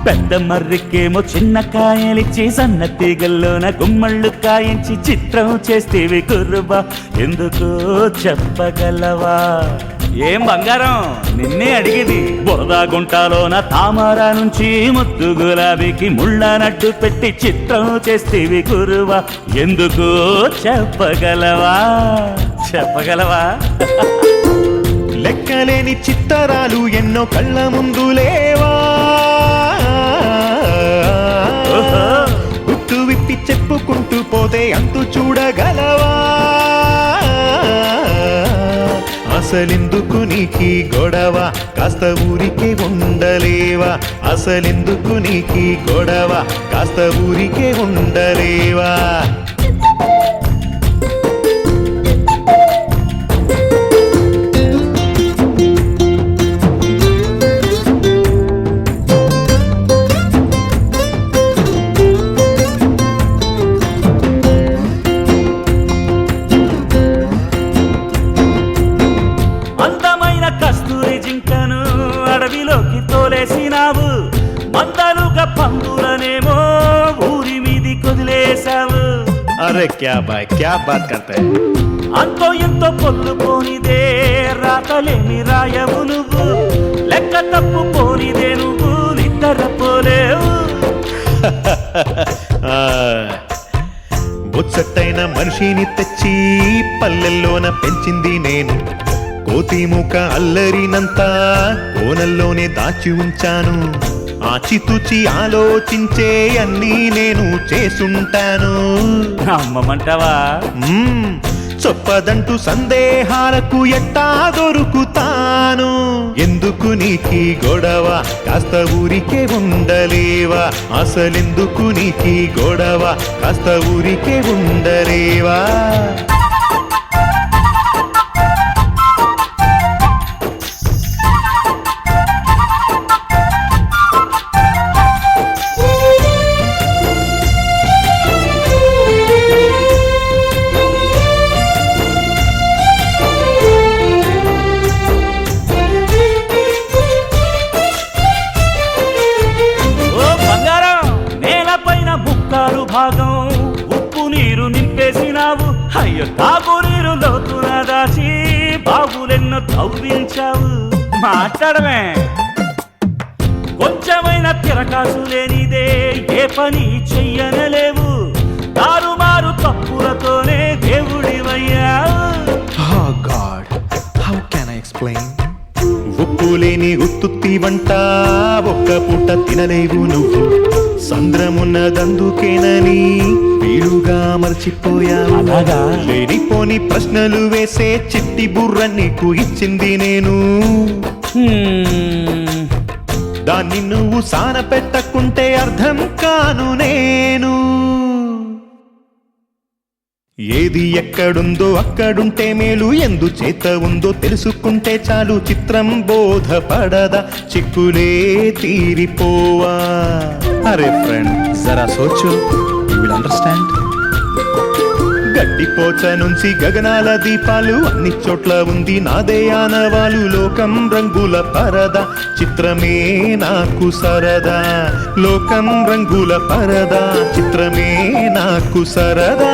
పెద్ద మర్రికేమో చిన్న కాయలిచ్చి సన్న తీగల్లోన గుమ్మళ్ళు కాయించి చిత్రం చేస్తేవి కుర్రుబా ఎందుకో చెప్పగలవా? ఏం బంగారం నిన్నే అడిగేది. బురదా గుంటాలోన తామరా నుంచి ముద్దు గులాబీకి ముళ్ళ నడ్డు పెట్టి చిత్రం చేస్తేవి కురువా ఎందుకో చెప్పగలవా? చెప్పగలవా? లెక్కలేని చిత్తరాలు ఎన్నో కళ్ళ ముందు లేవా? గుట్టు విప్పి చెప్పుకుంటూ పోతే అంతు చూడగలవా? అసలెందుకు నీకీ గొడవ కాస్త ఊరికే ఉండలేవా? అసలెందుకు నీకీ గొడవ కాస్త ఊరికే ఉండలేవా? కస్తూరి జింకను అడవిలోకి తోలేసినావు, మందలుగా పందులనేమో ఊరి మీది కొదిలేశావు. అరే క్యా బాత్ కర్తే. అంతో ఎంతో పొల్లు పోనిదే రాతలేమి రాయవు నువ్వు, లెక్క తప్పు పోనిదే నువ్వు నిద్ర పోలేవు. బొచ్చట్టైన మనిషిని తెచ్చి పల్లెల్లోన పెంచింది నేను, కోతిముఖ అల్లరినంతా కోనల్లోనే దాచి ఉంచాను, ఆచితూచి ఆలోచించే అన్నీ నేను చేసుంటాను. అమ్మమంటావా? చొప్పదంటూ సందేహాలకు ఎట్టా దొరుకుతాను. ఎందుకు నీకీ గొడవ కాస్త ఊరికే ఉండలేవా? అసలెందుకు నీకీ గొడవ కాస్త ఊరికే ఉండలేవా? భాగం ఉప్పు నీరు నింపేసినావు, అయ్యో తాగు నీరు లోతున దాచి బాబులెన్నో తవ్వించావు. మాట్లాడమే కొంచెమైన తిరకాసు లేనిదే ఏ పని చెయ్యనలేవు, దారుమారు తప్పులతోనే దేవుడివయ్యావు. ఉప్పు లేని ఉత్తుత్తి వంట ఒక్క పూట తినలేవు నువ్వు, సంద్రమున్నదందుకేనని వీలుగా మర్చిపోయావు. లేనిపోని ప్రశ్నలు వేసే చిట్టి బుర్ర నీకు ఇచ్చింది నేను, దాన్ని నువ్వు సాన పెట్టకుంటే అర్థం కాను నేను. ఏది ఎక్కడుందో అక్కడుంటే మేలు, ఎందుచేత ఉందో తెలుసుకుంటే చాలు. చిత్రం బోధపడదా చిక్కులే తీరిపోవా? అరే ఫ్రెండ్ జరా సోచు, యు విల్ అండర్స్టాండ్. గడ్డిపోచ నుంచి గగనాల దీపాలు అన్ని చోట్ల ఉంది నాదే ఆనవాలు. లోకం రంగుల పరదా చిత్రమే నాకు సరదా, లోకం రంగుల పరదా చిత్రమే నాకు సరదా.